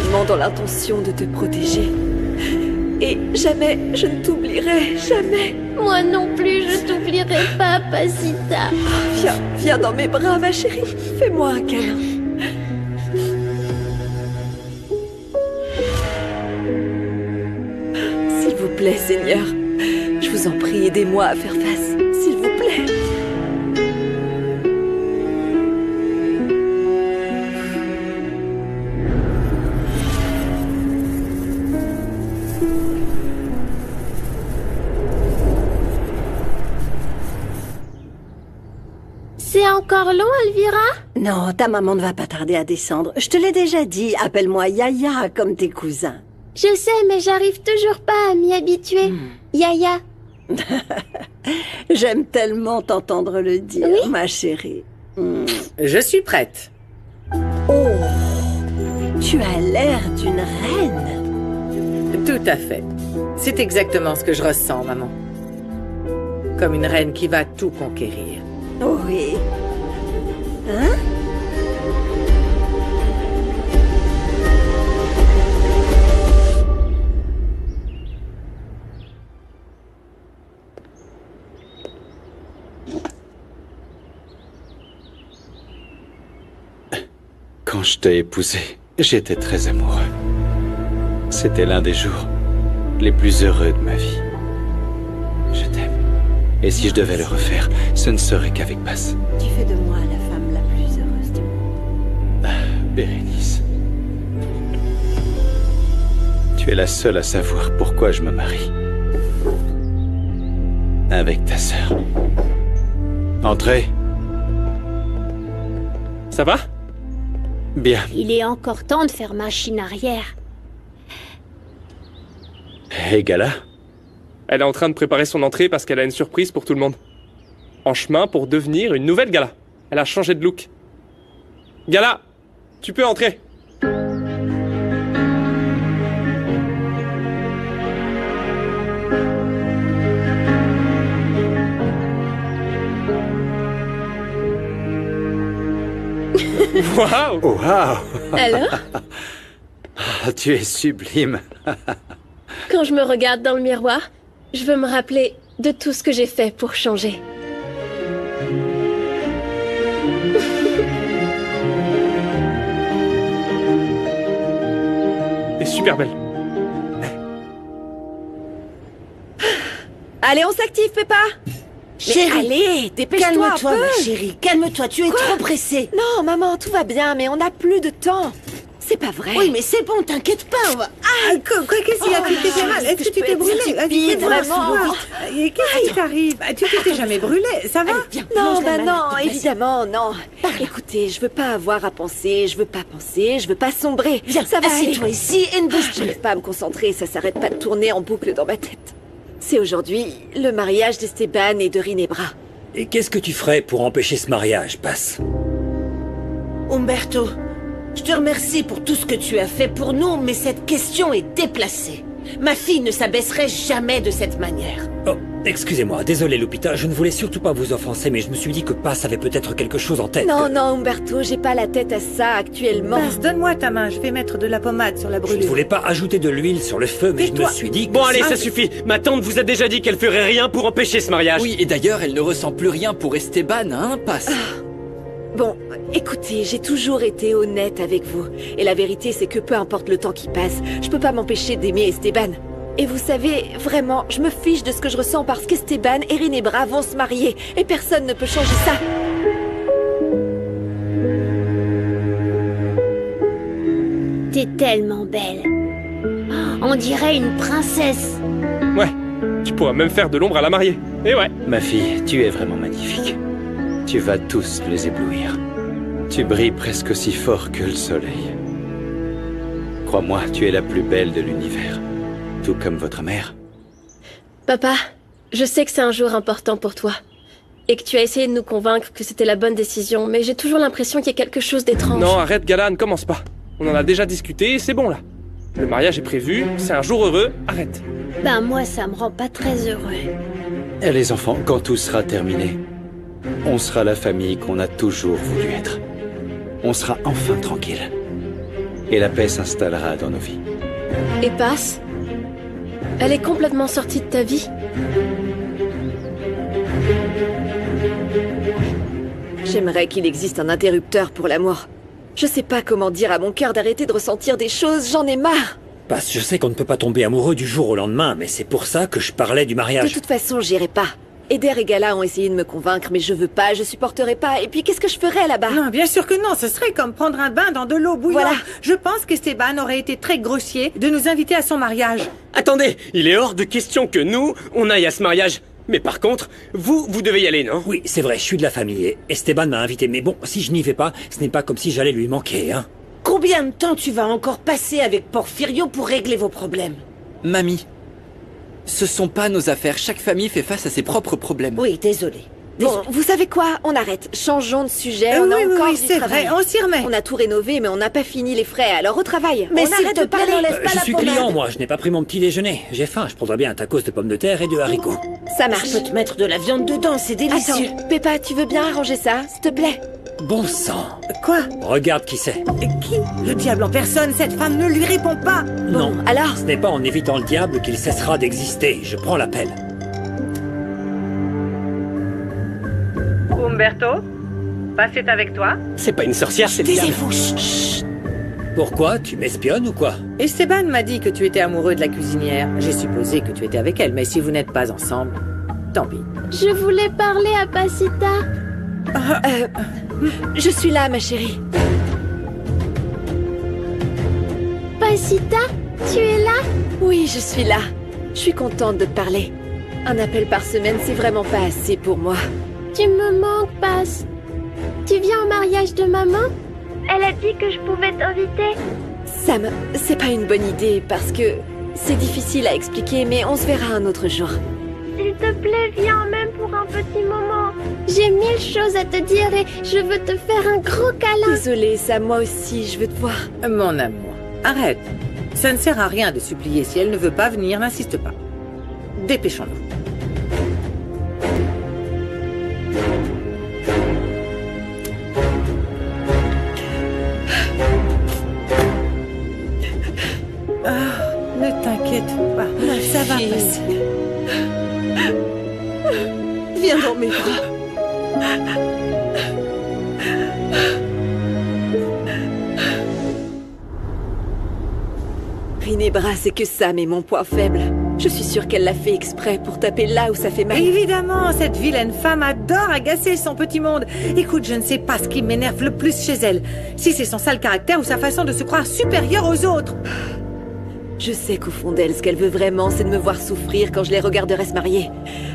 seulement dans l'intention de te protéger. Et jamais je ne t'oublierai, jamais. Moi non plus, je t'oublierai pas, Pasita. Viens dans mes bras, ma chérie. Fais-moi un câlin. S'il vous plaît, Seigneur, je vous en prie, aidez-moi à faire face. S'il vous plaît. C'est encore long, Elvira? Non, ta maman ne va pas tarder à descendre. Je te l'ai déjà dit, appelle-moi Yaya comme tes cousins. Je sais, mais j'arrive toujours pas à m'y habituer. Yaya. J'aime tellement t'entendre le dire, Oui? ma chérie. Je suis prête. Oh, tu as l'air d'une reine. Tout à fait. C'est exactement ce que je ressens, maman. Comme une reine qui va tout conquérir. Oui. Hein? Quand je t'ai épousé, j'étais très amoureux. C'était l'un des jours les plus heureux de ma vie. Je t'aime. Et si je devais le refaire, ce ne serait qu'avec Bass. Tu fais de moi la femme la plus heureuse du monde. Bérénice. Tu es la seule à savoir pourquoi je me marie. Avec ta sœur. Entrez. Ça va? Bien. Il est encore temps de faire machine arrière. Et Gala? Elle est en train de préparer son entrée parce qu'elle a une surprise pour tout le monde. En chemin pour devenir une nouvelle Gala. Elle a changé de look. Gala, tu peux entrer. Waouh! Waouh! Alors, Tu es sublime. quand je me regarde dans le miroir, je veux me rappeler de tout ce que j'ai fait pour changer. T'es super belle. Allez, on s'active, Peppa. Mais Chérie, allez, dépêche-toi un calme-toi, peu. ma chérie. Calme-toi, tu es trop pressée. Non, maman, tout va bien, mais on n'a plus de temps. C'est pas vrai. Oui, mais c'est bon, t'inquiète pas, on va... Quoi, qu'est-ce qu'il y a? Tu t'es fait mal? Est-ce que tu t'es brûlé? stupide, vraiment. Qu'est-ce qui t'arrive? Tu t'es jamais brûlé, ça va? Non, bah non, évidemment, non. Écoutez, je veux pas avoir à penser, je veux pas penser, je veux pas sombrer. Viens, Ça va aller. assieds-toi ici et ne bouge plus. J'arrive pas à me concentrer, ça s'arrête pas de tourner en boucle dans ma tête. C'est aujourd'hui le mariage d'Esteban et de Rinebra. Et qu'est-ce que tu ferais pour empêcher ce mariage, Passe? Umberto, je te remercie pour tout ce que tu as fait pour nous, mais cette question est déplacée. Ma fille ne s'abaisserait jamais de cette manière. Oh, excusez-moi, désolé Lupita, je ne voulais surtout pas vous offenser, mais je me suis dit que Passe avait peut-être quelque chose en tête. Non, non, Umberto, j'ai pas la tête à ça actuellement. Mince, donne-moi ta main, je vais mettre de la pommade sur la Je ne brûlure. voulais pas ajouter de l'huile sur le feu, mais je me Tais-toi. suis dit que... Bon allez, ça suffit. Ma tante vous a déjà dit qu'elle ferait rien pour empêcher ce mariage. Oui, et d'ailleurs, elle ne ressent plus rien pour Esteban, hein, Passe. Bon, écoutez, j'ai toujours été honnête avec vous. Et la vérité, c'est que peu importe le temps qui passe, je peux pas m'empêcher d'aimer Esteban. Et vous savez, vraiment, je me fiche de ce que je ressens parce qu'Esteban et Rinebra vont se marier. Et personne ne peut changer ça. T'es tellement belle. On dirait une princesse. Ouais, tu pourras même faire de l'ombre à la mariée. Et ouais. Ma fille, tu es vraiment magnifique. Tu vas tous les éblouir. Tu brilles presque aussi fort que le soleil. Crois-moi, tu es la plus belle de l'univers. Tout comme votre mère. Papa, je sais que c'est un jour important pour toi. Et que tu as essayé de nous convaincre que c'était la bonne décision, mais j'ai toujours l'impression qu'il y a quelque chose d'étrange. Non, arrête Gala, ne commence pas. On en a déjà discuté et c'est bon là. Le mariage est prévu, c'est un jour heureux, arrête. Ben moi, ça me rend pas très heureux. Et les enfants, quand tout sera terminé, on sera la famille qu'on a toujours voulu être. On sera enfin tranquille. et la paix s'installera dans nos vies. Et Paz? Elle est complètement sortie de ta vie? J'aimerais qu'il existe un interrupteur pour l'amour. Je sais pas comment dire à mon cœur d'arrêter de ressentir des choses, j'en ai marre. Paz, je sais qu'on ne peut pas tomber amoureux du jour au lendemain, mais c'est pour ça que je parlais du De mariage. toute façon, j'irai pas. Eder et Gala ont essayé de me convaincre, mais je veux pas, je supporterai pas. Et puis, qu'est-ce que je ferais là-bas? Non, bien sûr que non, ce serait comme prendre un bain dans de l'eau bouillante. Voilà. Je pense qu'Esteban aurait été très grossier de nous inviter à son mariage. Attendez, il est hors de question que nous, on aille à ce mariage. Mais par contre, vous devez y aller, non? Oui, c'est vrai, je suis de la famille et Esteban m'a invité, mais bon, si je n'y vais pas, ce n'est pas comme si j'allais lui manquer, hein. Combien de temps tu vas encore passer avec Porfirio pour régler vos problèmes? Mamie, ce sont pas nos affaires. Chaque famille fait face à ses propres problèmes. Oui, désolé. Bon, vous savez quoi? On arrête. Changeons de sujet. On a oui, encore oui, du c'est travail. vrai, on s'y remet. On a tout rénové, mais on n'a pas fini les frais. Alors au travail. Mais on s'il arrête te de plaît, parler. n'enlève pas Je la suis pommade. client, moi, je n'ai pas pris mon petit déjeuner. J'ai faim, je prendrai bien un tacos de pommes de terre et de haricots. Ça marche. Je peux te mettre de la viande dedans, c'est délicieux. Attends, Peppa, tu veux bien arranger ça, s'il te plaît? Bon sang. Quoi? Regarde qui c'est. Qui? Le diable en personne, cette femme ne lui répond pas. Non, Alors? ce n'est pas en évitant le diable qu'il cessera d'exister. Je prends l'appel. Umberto? Paz est avec toi? C'est pas une sorcière, c'est le diable. Taisez-vous, chut. Pourquoi? Tu m'espionnes ou quoi? Esteban m'a dit que tu étais amoureux de la cuisinière. J'ai supposé que tu étais avec elle, mais si vous n'êtes pas ensemble, tant pis. Je voulais parler à Pasita. Je suis là, ma chérie. Pasita, tu es là? Oui, je suis là. Je suis contente de te parler. Un appel par semaine, c'est vraiment pas assez pour moi. Tu me manques, Paz. Tu viens au mariage de maman? Elle a dit que je pouvais t'inviter. Sam, c'est pas une bonne idée parce que c'est difficile à expliquer, mais on se verra un autre jour. S'il te plaît, viens même pour un petit moment. J'ai 1000 choses à te dire et je veux te faire un gros câlin. Désolée, Sam, moi aussi, je veux te voir. Mon amour, arrête. Ça ne sert à rien de supplier. Si elle ne veut pas venir, n'insiste pas. Dépêchons-nous. Ne t'inquiète pas, ça va fille. passer. Viens dans mes bras. Rinebra, c'est que Sam est mon point faible. Je suis sûre qu'elle l'a fait exprès pour taper là où ça fait mal. Évidemment, cette vilaine femme adore agacer son petit monde. Écoute, je ne sais pas ce qui m'énerve le plus chez elle. Si c'est son sale caractère ou sa façon de se croire supérieure aux autres. Je sais qu'au fond d'elle, ce qu'elle veut vraiment, c'est de me voir souffrir quand je les regarderai se marier.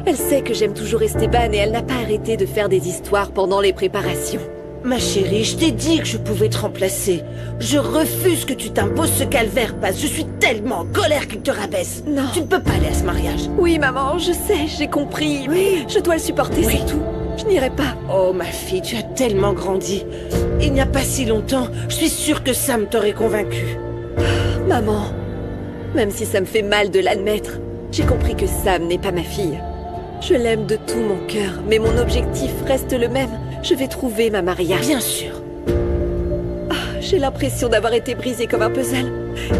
Elle sait que j'aime toujours Esteban et elle n'a pas arrêté de faire des histoires pendant les préparations. Ma chérie, je t'ai dit que je pouvais te remplacer. Je refuse que tu t'imposes ce calvaire, Paz. Je suis tellement en colère qu'il te rabaisse. Non. Tu ne peux pas aller à ce mariage. Oui, maman, je sais, j'ai compris, mais je dois le supporter, Oui. c'est tout. Je n'irai pas. Oh, ma fille, tu as tellement grandi. Il n'y a pas si longtemps, je suis sûre que Sam t'aurait convaincue. Maman, même si ça me fait mal de l'admettre, j'ai compris que Sam n'est pas ma fille. Je l'aime de tout mon cœur, mais mon objectif reste le même. Je vais trouver ma Maria. Bien sûr. J'ai l'impression d'avoir été brisée comme un puzzle.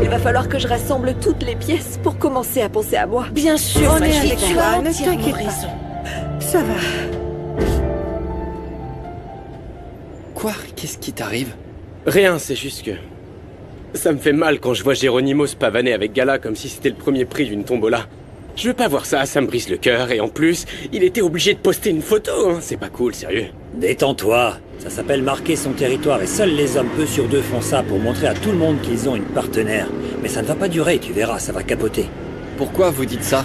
Il va falloir que je rassemble toutes les pièces pour commencer à penser à moi. Bien sûr, On ma est fille, avec tu toi, as ne entièrement t'inquiète pas. raison. Ça va. Quoi? Qu'est-ce qui t'arrive? Rien, c'est juste que... Ça me fait mal quand je vois Geronimo se pavaner avec Gala comme si c'était le premier prix d'une tombola. Je veux pas voir ça, ça me brise le cœur, et en plus, il était obligé de poster une photo, hein. C'est pas cool, sérieux. Détends-toi. Ça s'appelle marquer son territoire et seuls les hommes peu sur deux font ça pour montrer à tout le monde qu'ils ont une partenaire. Mais ça ne va pas durer, tu verras, ça va capoter. Pourquoi vous dites ça?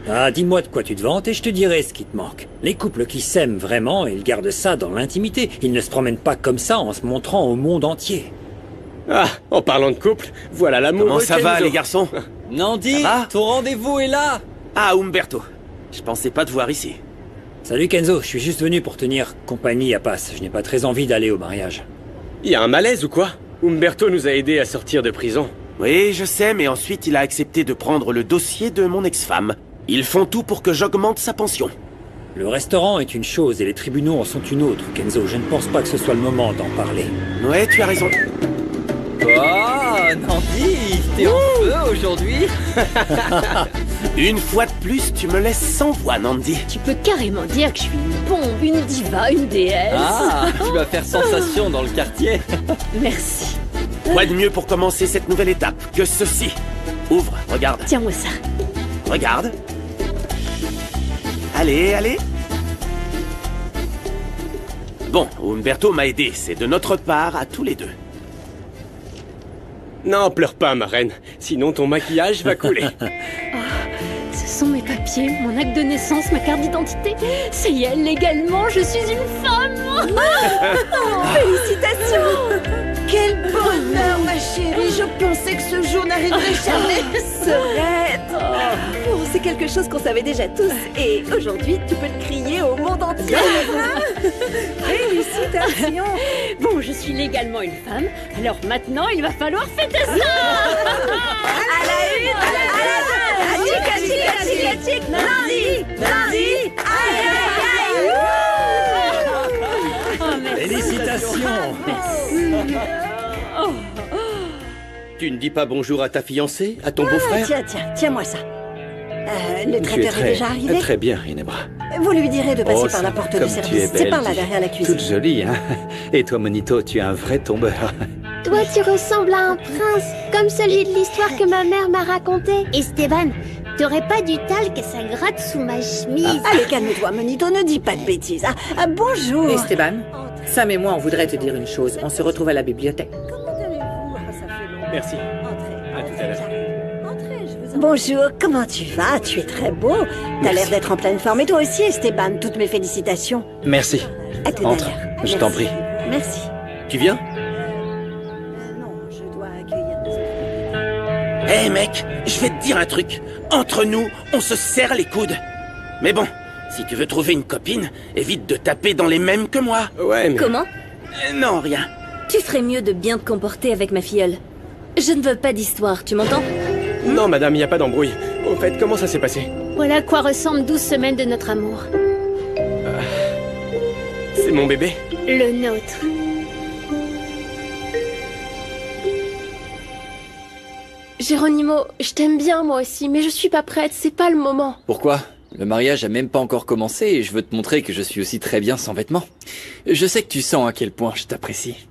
Ah, dis-moi de quoi tu te vantes et je te dirai ce qui te manque. Les couples qui s'aiment vraiment, ils gardent ça dans l'intimité. Ils ne se promènent pas comme ça en se montrant au monde entier. Ah, en parlant de couple, voilà l'amour. Comment ça va, les garçons? Nandi, Ça va ton rendez-vous est là. Ah, Umberto. Je pensais pas te voir ici. Salut Kenzo, je suis juste venu pour tenir compagnie à Paz. Je n'ai pas très envie d'aller au mariage. Y a un malaise ou quoi? Umberto nous a aidés à sortir de prison. Oui, je sais, mais ensuite il a accepté de prendre le dossier de mon ex-femme. Ils font tout pour que j'augmente sa pension. Le restaurant est une chose et les tribunaux en sont une autre, Kenzo. Je ne pense pas que ce soit le moment d'en parler. Ouais, tu as raison. Ah, Nandi, t'es en feu aujourd'hui. Une fois de plus, tu me laisses sans voix, Nandi. Tu peux carrément dire que je suis une bombe, une diva, une déesse. Ah, tu vas faire sensation dans le quartier. Merci. Quoi de mieux pour commencer cette nouvelle étape que ceci? Ouvre, regarde. Tiens-moi ça. Regarde. Allez, allez. Bon, Umberto m'a aidé. C'est de notre part à tous les deux. Non, pleure pas, ma reine. Sinon, ton maquillage va couler. Ce sont mes papiers, mon acte de naissance, ma carte d'identité. Ça y est, légalement, je suis une femme. Félicitations! Quel bonheur, ma chérie! Je pensais que ce jour n'arriverait jamais. Sorette. Bon, c'est quelque chose qu'on savait déjà tous. Et aujourd'hui, tu peux le crier au monde entier. Félicitations! Bon, je suis légalement une femme, alors maintenant, il va falloir fêter ça. À la une, à la deux! Lundi! Aïe, aïe, aïe! Félicitations. Tu ne dis pas bonjour à ta fiancée, à ton beau-frère? Tiens-moi ça. Le traiteur est déjà arrivé? Très bien, Ginebra. Vous lui direz de passer Oh, par la porte de comme tu es service. C'est belle, par là, dis. derrière la cuisine. Toute jolie, hein? Et toi, Monito, tu es un vrai tombeur. Toi, tu ressembles à un prince, comme celui de l'histoire que ma mère m'a racontée. Esteban, t'aurais pas du talc, ça gratte sous ma chemise. Allez, calme-toi, Monito, ne dis pas de bêtises. Bonjour. Esteban, Sam et moi, on voudrait te dire une chose. On se retrouve à la bibliothèque. Merci. À tout à l'heure. Bonjour, comment tu vas? Tu es très beau. T'as l'air d'être en pleine forme. Et toi aussi, Esteban, toutes mes félicitations. Merci. À tout Entre, à l'heure. je t'en prie. Merci. Tu viens? Non, je dois accueillir des Hé mec, je vais te dire un truc. Entre nous, on se serre les coudes. Mais bon, si tu veux trouver une copine, évite de taper dans les mêmes que moi. Ouais, mais... Comment? Non, rien. Tu ferais mieux de bien te comporter avec ma filleule. Je ne veux pas d'histoire, tu m'entends? Non, madame, il n'y a pas d'embrouille. Au fait, comment ça s'est passé? Voilà à quoi ressemblent 12 semaines de notre amour. C'est mon bébé. Le nôtre. Geronimo, je t'aime bien moi aussi, mais je suis pas prête, c'est pas le moment. Pourquoi? Le mariage a même pas encore commencé et je veux te montrer que je suis aussi très bien sans vêtements. Je sais que tu sens à quel point je t'apprécie.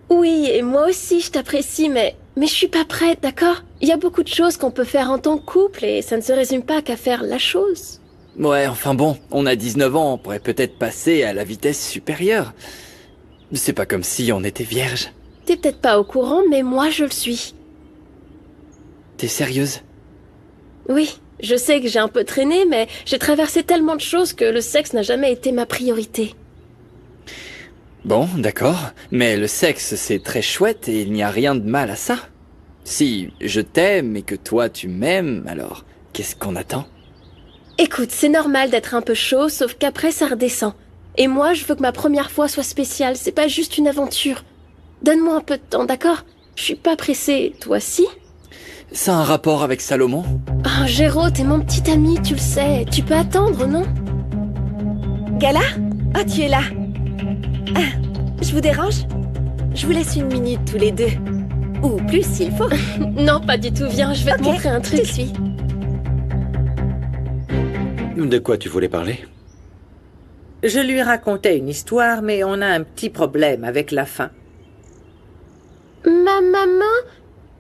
Oui, et moi aussi je t'apprécie, mais je suis pas prête, d'accord? Il y a beaucoup de choses qu'on peut faire en tant que couple et ça ne se résume pas qu'à faire la chose. Ouais, enfin bon, on a 19 ans, on pourrait peut-être passer à la vitesse supérieure. C'est pas comme si on était vierge. T'es peut-être pas au courant, mais moi je le suis. T'es sérieuse? Oui, je sais que j'ai un peu traîné, mais j'ai traversé tellement de choses que le sexe n'a jamais été ma priorité. Bon, d'accord, mais le sexe c'est très chouette et il n'y a rien de mal à ça. Si je t'aime et que toi tu m'aimes, alors qu'est-ce qu'on attend? Écoute, c'est normal d'être un peu chaud, sauf qu'après ça redescend. Et moi, je veux que ma première fois soit spéciale, c'est pas juste une aventure. Donne-moi un peu de temps, d'accord? Je suis pas pressée, toi si? Ça a un rapport avec Salomon? Oh, Géraud, t'es mon petit ami, tu le sais. Tu peux attendre, non? Gala? Ah, tu es là. Ah, je vous dérange? Je vous laisse une minute tous les deux. Ou plus s'il faut. Non, pas du tout. Viens, je vais te montrer un truc. Je te suis. De quoi tu voulais parler? Je lui racontais une histoire, mais on a un petit problème avec la fin. Ma maman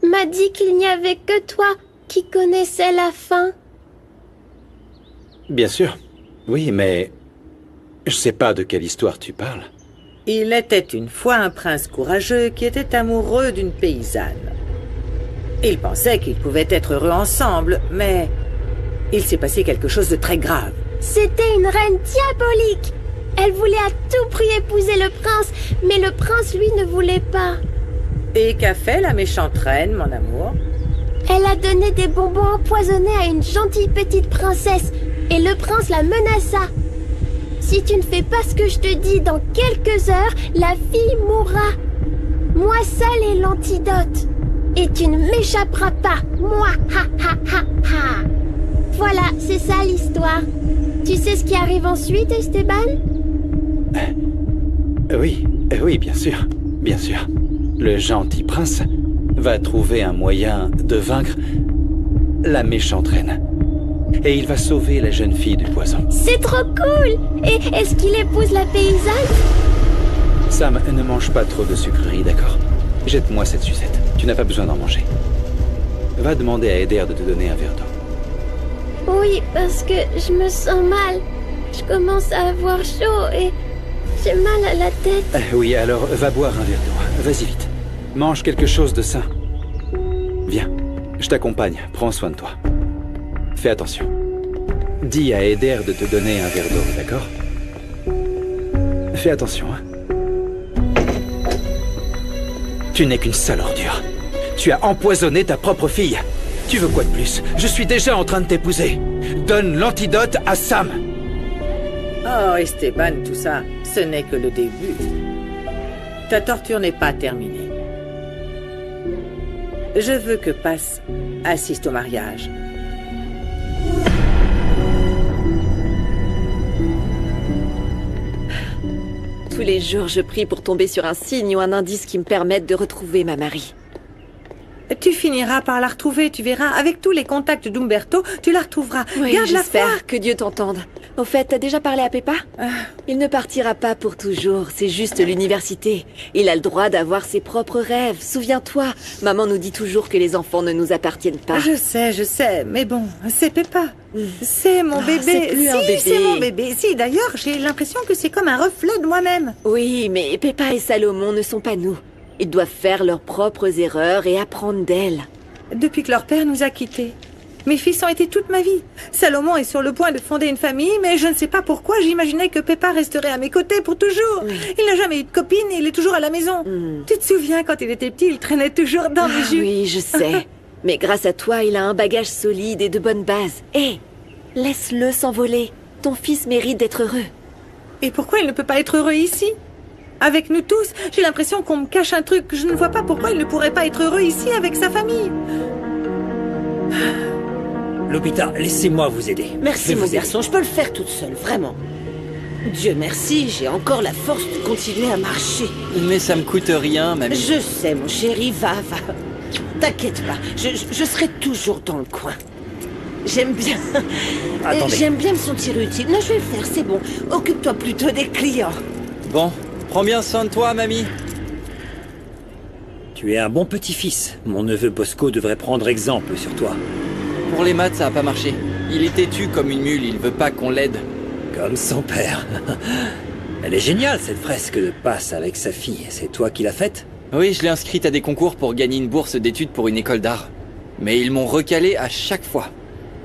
m'a dit qu'il n'y avait que toi qui connaissais la fin. Bien sûr. Oui, mais... je sais pas de quelle histoire tu parles. Il était une fois un prince courageux qui était amoureux d'une paysanne. Ils pensaient qu'ils pouvaient être heureux ensemble, mais il s'est passé quelque chose de très grave. C'était une reine diabolique. Elle voulait à tout prix épouser le prince, mais le prince, lui, ne voulait pas. Et qu'a fait la méchante reine, mon amour? Elle a donné des bonbons empoisonnés à une gentille petite princesse, et le prince la menaça. Si tu ne fais pas ce que je te dis dans quelques heures, la fille mourra. Moi seule est l'antidote. Et tu ne m'échapperas pas. Moi, ha ha ha ha. Voilà, c'est ça l'histoire. Tu sais ce qui arrive ensuite, Esteban? Oui, bien sûr. Bien sûr. Le gentil prince va trouver un moyen de vaincre la méchante reine. Et il va sauver la jeune fille du poison. C'est trop cool! Et est-ce qu'il épouse la paysanne? Sam, ne mange pas trop de sucreries, d'accord? Jette-moi cette sucette. Tu n'as pas besoin d'en manger. Va demander à Eder de te donner un verre d'eau. Oui, parce que je me sens mal. Je commence à avoir chaud et j'ai mal à la tête. Oui, alors va boire un verre d'eau. Vas-y vite. Mange quelque chose de sain. Viens, je t'accompagne. Prends soin de toi. Fais attention. Dis à Eder de te donner un verre d'eau, d'accord? Fais attention, hein. Tu n'es qu'une sale ordure. Tu as empoisonné ta propre fille. Tu veux quoi de plus? Je suis déjà en train de t'épouser. Donne l'antidote à Sam. Oh, Esteban, tout ça, ce n'est que le début. Ta torture n'est pas terminée. Je veux que Paz assiste au mariage. Tous les jours, je prie pour tomber sur un signe ou un indice qui me permette de retrouver ma Marie. Tu finiras par la retrouver, tu verras. Avec tous les contacts d'Umberto, tu la retrouveras. Oui, Garde la foi. j'espère que Dieu t'entende. Au fait, t'as déjà parlé à Peppa? Il ne partira pas pour toujours, c'est juste l'université. Il a le droit d'avoir ses propres rêves. Souviens-toi, maman nous dit toujours que les enfants ne nous appartiennent pas. Je sais, mais bon, c'est Peppa. C'est mon bébé. C'est plus un bébé. C'est mon bébé. Si, d'ailleurs, j'ai l'impression que c'est comme un reflet de moi-même. Oui, mais Peppa et Salomon ne sont pas nous. Ils doivent faire leurs propres erreurs et apprendre d'elles. Depuis que leur père nous a quittés, mes fils ont été toute ma vie. Salomon est sur le point de fonder une famille, mais je ne sais pas pourquoi j'imaginais que Peppa resterait à mes côtés pour toujours. Oui. Il n'a jamais eu de copine et il est toujours à la maison. Tu te souviens, quand il était petit, il traînait toujours dans mes jupes. Oui, je sais. Mais grâce à toi, il a un bagage solide et de bonnes bases. Hé, laisse-le s'envoler. Ton fils mérite d'être heureux. Et pourquoi il ne peut pas être heureux ici ? Avec nous tous, j'ai l'impression qu'on me cache un truc. Je ne vois pas pourquoi il ne pourrait pas être heureux ici avec sa famille. Lupita, laissez-moi vous aider. Merci mon garçon, je peux le faire toute seule, vraiment. Dieu merci, j'ai encore la force de continuer à marcher. Mais ça me coûte rien, mamie. Je sais mon chéri, va. T'inquiète pas, je serai toujours dans le coin. J'aime bien. Attendez. J'aime bien me sentir utile. Non, je vais le faire, c'est bon. Occupe-toi plutôt des clients. Bon. Prends bien soin de toi, mamie. Tu es un bon petit-fils. Mon neveu Bosco devrait prendre exemple sur toi. Pour les maths, ça a pas marché. Il est têtu comme une mule, il veut pas qu'on l'aide. Comme son père. Elle est géniale, cette fresque de Paz avec sa fille. C'est toi qui l'as faite? Oui, je l'ai inscrite à des concours pour gagner une bourse d'études pour une école d'art. Mais ils m'ont recalé à chaque fois.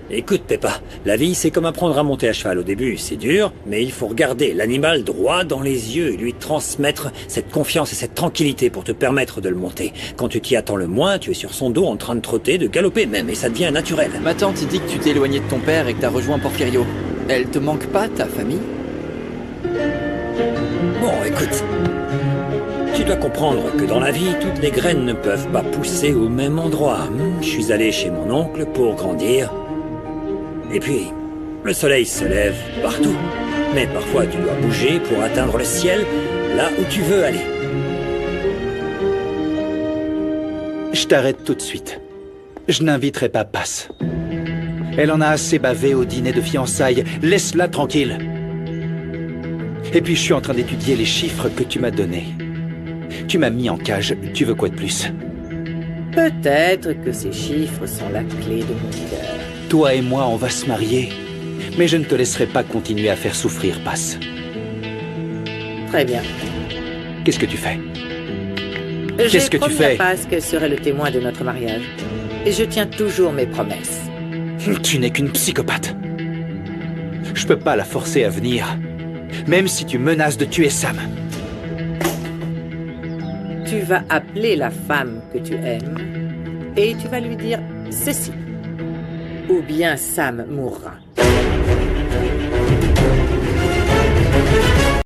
Écoute, Peppa, la vie, c'est comme apprendre à monter à cheval. Au début, c'est dur, mais il faut regarder l'animal droit dans les yeux et lui transmettre cette confiance et cette tranquillité pour te permettre de le monter. Quand tu t'y attends le moins, tu es sur son dos en train de trotter, de galoper même, et ça devient naturel. Ma tante dit que tu t'es éloigné de ton père et que t'as rejoint Porfirio. Elle te manque pas, ta famille? Bon, écoute. Tu dois comprendre que dans la vie, toutes les graines ne peuvent pas pousser au même endroit. Je suis allé chez mon oncle pour grandir. Et puis, le soleil se lève partout. Mais parfois, tu dois bouger pour atteindre le ciel, là où tu veux aller. Je t'arrête tout de suite. Je n'inviterai pas Paz. Elle en a assez bavé au dîner de fiançailles. Laisse-la tranquille. Et puis, je suis en train d'étudier les chiffres que tu m'as donnés. Tu m'as mis en cage. Tu veux quoi de plus? Peut-être que ces chiffres sont la clé de mon cœur. Toi et moi, on va se marier. Mais je ne te laisserai pas continuer à faire souffrir Paz. Très bien. Qu'est-ce que tu fais? Qu'est-ce que tu fais? J'ai promis à Paz qu'elle serait le témoin de notre mariage. Et je tiens toujours mes promesses. Tu n'es qu'une psychopathe. Je peux pas la forcer à venir. Même si tu menaces de tuer Sam. Tu vas appeler la femme que tu aimes et tu vas lui dire ceci. Ou bien Sam mourra.